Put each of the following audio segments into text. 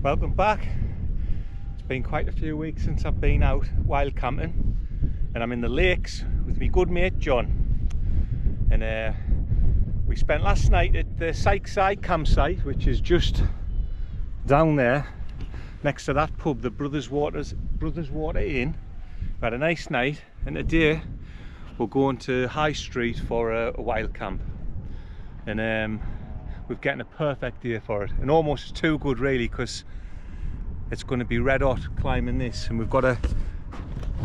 Welcome back. It's been quite a few weeks since I've been out wild camping, and I'm in the lakes with my good mate Jon. And we spent last night at the Sykeside Campsite, which is just down there next to that pub, the Brotherswater Inn. We had a nice night, and today we're going to High Street for a wild camp. And we're getting a perfect day for it, and almost too good really, because it's going to be red hot climbing this, and we've got a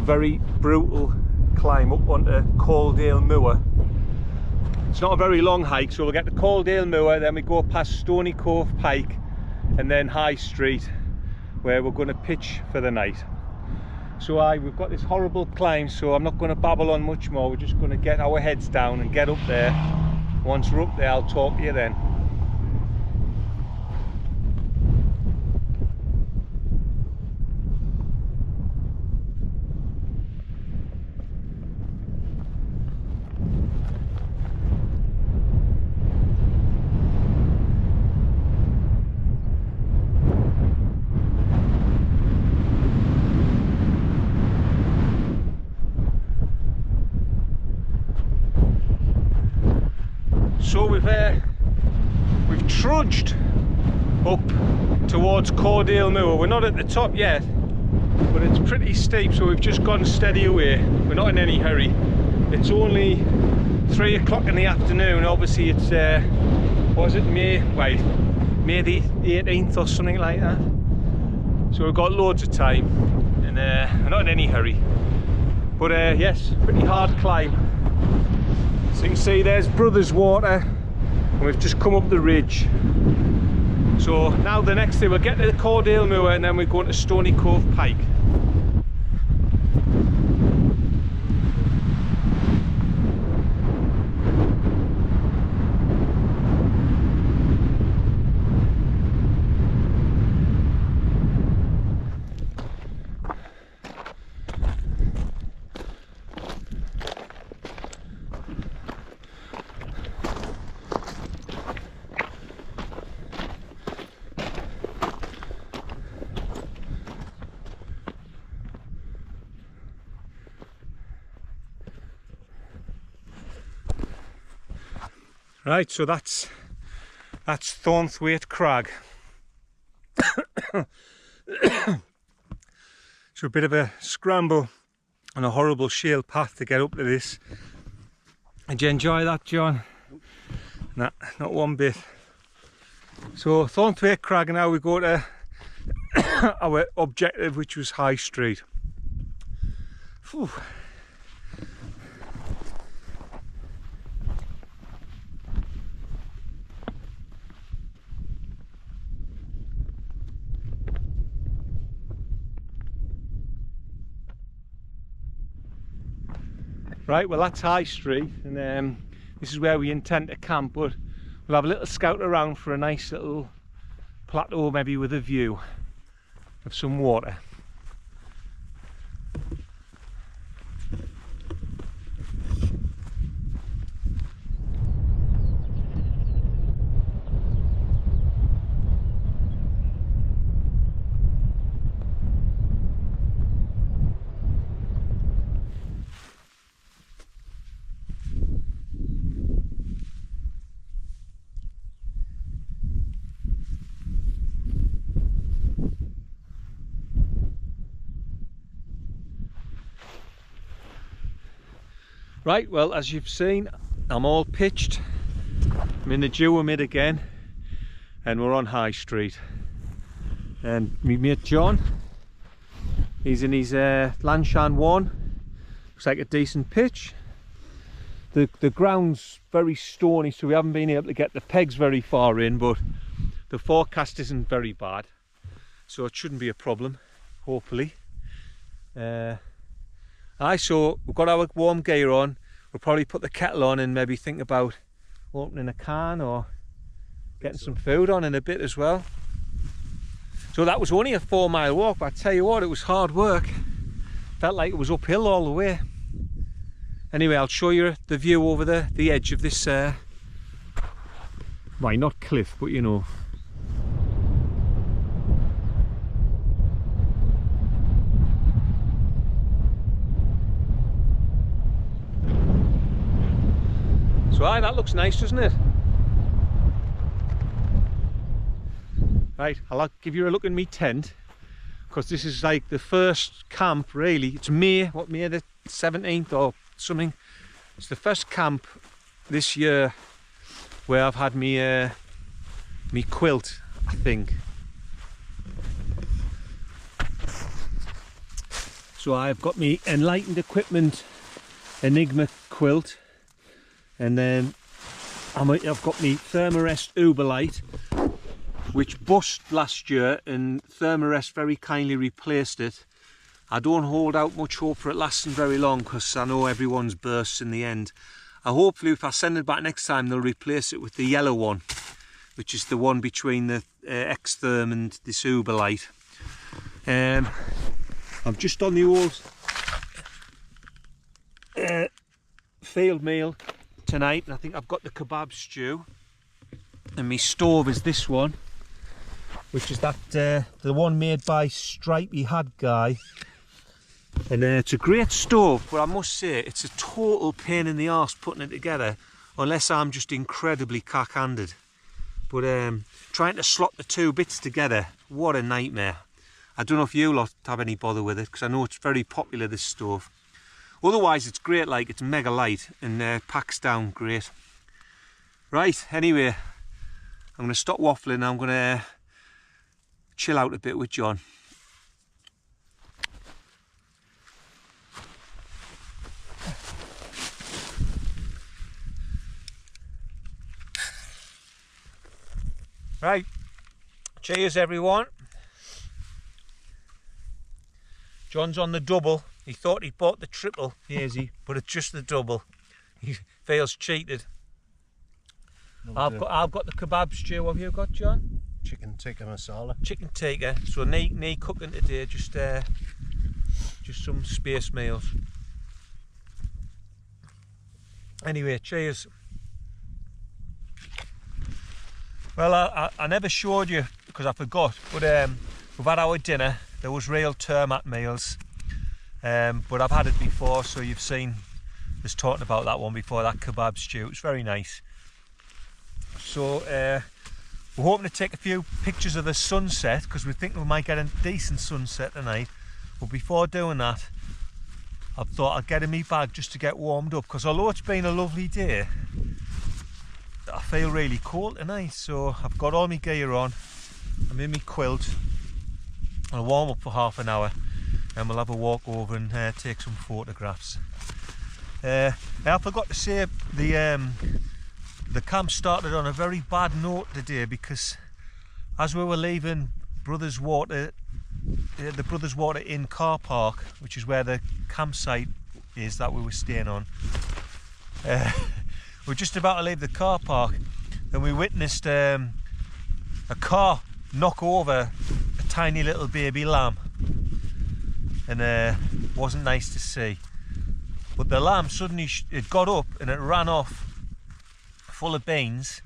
very brutal climb up onto Cordale Moor. It's not a very long hike, so we'll get to Cordale Moor, then we go past Stony Cove Pike, and then High Street, where we're going to pitch for the night. So we've got this horrible climb, so I'm not going to babble on much more. We're just going to get our heads down and get up there. Once we're up there, I'll talk to you then. So we've trudged up towards Cordale Moor. We're not at the top yet, but it's pretty steep, so we've just gone steady away. We're not in any hurry. It's only 3 o'clock in the afternoon. Obviously it's was it May the 18th or something like that. So we've got loads of time, and we're not in any hurry. But yes, pretty hard climb. So you can see there's Brotherswater, and we've just come up the ridge. So now the next thing, we'll get to the Caudale Moor, and then we're going to Stony Cove Pike. Right, so that's Thornsweet Crag. So a bit of a scramble on a horrible shale path to get up to this. Did you enjoy that, Jon? Nah, not one bit. So Thornthwaite Crag, and now we go to our objective, which was High Street. Whew. Right, well that's High Street, and this is where we intend to camp, but we'll have a little scout around for a nice little plateau, maybe with a view of some water. Right, well, as you've seen, I'm all pitched. I'm in the Duomid again, and we're on High Street. And my mate Jon, he's in his Lanshan 1. Looks like a decent pitch. The ground's very stony, so we haven't been able to get the pegs very far in, but the forecast isn't very bad, so it shouldn't be a problem, hopefully. So we've got our warm gear on. We'll probably put the kettle on and maybe think about opening a can or getting some food on in a bit as well. So that was only a 4-mile walk, but I tell you what, it was hard work. Felt like it was uphill all the way. Anyway, I'll show you the view over the edge of this, well, not cliff, but you know. So aye, that looks nice, doesn't it? Right, I'll give you a look in my tent, because this is like the first camp really. It's May the 17th or something. It's the first camp this year where I've had me quilt, I think. So I've got me Enlightened Equipment Enigma quilt, and then I've got me Thermarest Uberlight, which bust last year, and Thermarest very kindly replaced it. I don't hold out much hope for it lasting very long, because I know everyone's bursts in the end. Hopefully if I send it back next time, they'll replace it with the yellow one, which is the one between the X-Therm and this Uberlight. I'm just on the old field meal tonight, and I think I've got the kebab stew, and my stove is this one, which is that the one made by Stripey Hat Guy, and it's a great stove, but I must say it's a total pain in the arse putting it together, unless I'm just incredibly cock-handed. But trying to slot the two bits together, what a nightmare. I don't know if you lot have any bother with it, because I know it's very popular, this stove. Otherwise it's great, like it's mega light and packs down great. Right, anyway, I'm going to stop waffling and I'm going to chill out a bit with Jon. Right, cheers everyone. Jon's on the double. He thought he bought the triple hazy, but it's just the double. He feels cheated. I've got the kebab stew. What have you got, Jon? Chicken tikka masala. Chicken tikka. So knee cooking today. Just some space meals. Anyway, cheers. Well, I never showed you because I forgot, but we've had our dinner. There was real termite meals, but I've had it before, so you've seen us talking about that one before, that kebab stew. It's very nice. So we're hoping to take a few pictures of the sunset, because we think we might get a decent sunset tonight. But before doing that, I thought I'd get in my bag just to get warmed up, because although it's been a lovely day, I feel really cold tonight. So I've got all my gear on, I'm in my quilt. I'll warm up for half an hour and we'll have a walk over and take some photographs. I forgot to say, the camp started on a very bad note today, because as we were leaving Brotherswater, the Brotherswater Inn car park, which is where the campsite is that we were staying on, we're just about to leave the car park and we witnessed a car knock over a tiny little baby lamb, and it wasn't nice to see. But the lamb suddenly it got up and it ran off full of beans,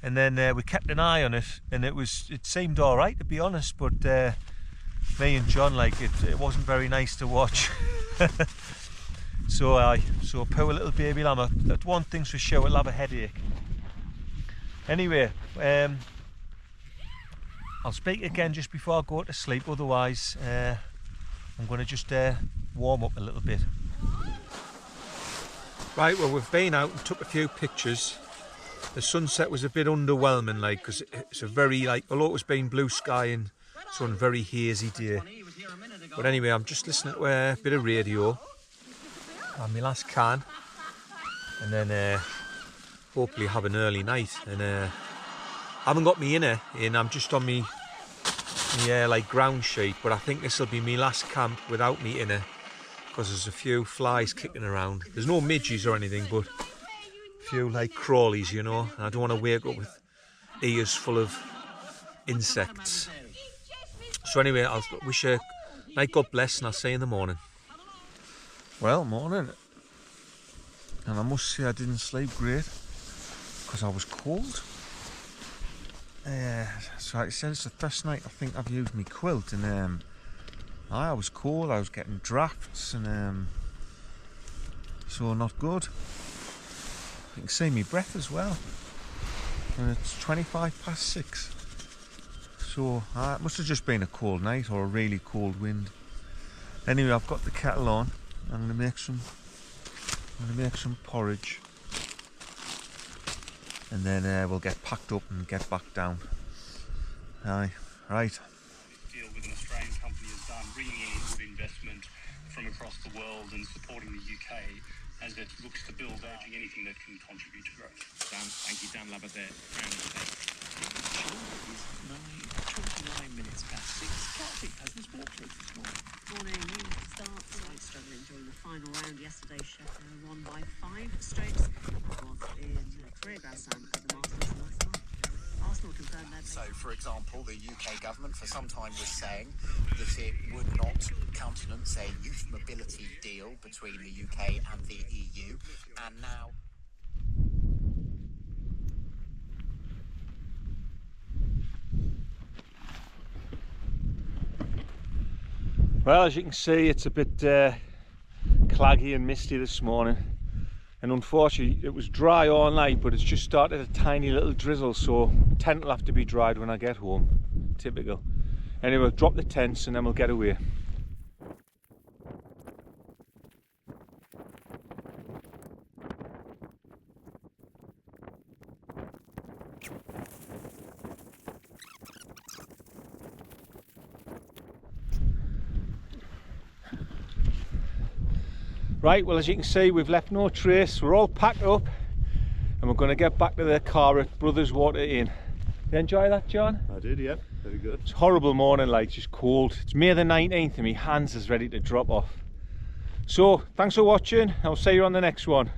and then we kept an eye on it, and it seemed all right, to be honest, but me and Jon, like, it wasn't very nice to watch. So poor little baby lamb. That one thing's for sure, it'll have a headache. Anyway, I'll speak again just before I go to sleep, otherwise I'm going to just warm up a little bit. Right, well, we've been out and took a few pictures. The sunset was a bit underwhelming, like, because it's a very, like, although it was been blue sky and sun, very hazy day. But anyway, I'm just listening to a bit of radio on my last can, and then hopefully have an early night. And I haven't got me inner in, I'm just on me like ground sheet, but I think this will be my last camp without me inner, because there's a few flies kicking around. There's no midges or anything, but a few like crawlies, you know, and I don't want to wake up with ears full of insects. So anyway, I'll wish you night, God bless, and I'll see you in the morning. Well, morning. And I must say I didn't sleep great because I was cold. So like I said, it's the first night I think I've used my quilt, and I was cold, I was getting drafts, and so not good. You can see me breath as well. And it's 6:25. So it must have just been a cold night or a really cold wind. Anyway, I've got the kettle on. I'm gonna make some porridge. And then we'll get packed up and get back down. Aye, right. Deal with an Australian company has done, bringing in good investment from across the world and supporting the UK as it looks to build out anything that can contribute to growth. Dan, thank you, Dan Labber there. Round the day. It's 6:6. Celtic has this walk through this morning. Morning, new start. Side struggling during the final round. Yesterday, Sheffield won by 5 strokes. Was in career Grand Slam at the Masters last night. Arsenal confirmed their. So, for example, the UK government for some time was saying that it would not countenance a youth mobility deal between the UK and the EU, and now. Well, as you can see, it's a bit claggy and misty this morning, and unfortunately it was dry all night, but it's just started a tiny little drizzle, so tent will have to be dried when I get home. Typical. Anyway, we'll drop the tents and then we'll get away. Right, well, as you can see, we've left no trace. We're all packed up and we're going to get back to the car at Brotherswater Inn. You enjoy that, John? I did, yeah. Very good. It's horrible morning, like, just cold. It's May the 19th and my hands is ready to drop off. So, thanks for watching. I'll see you on the next one.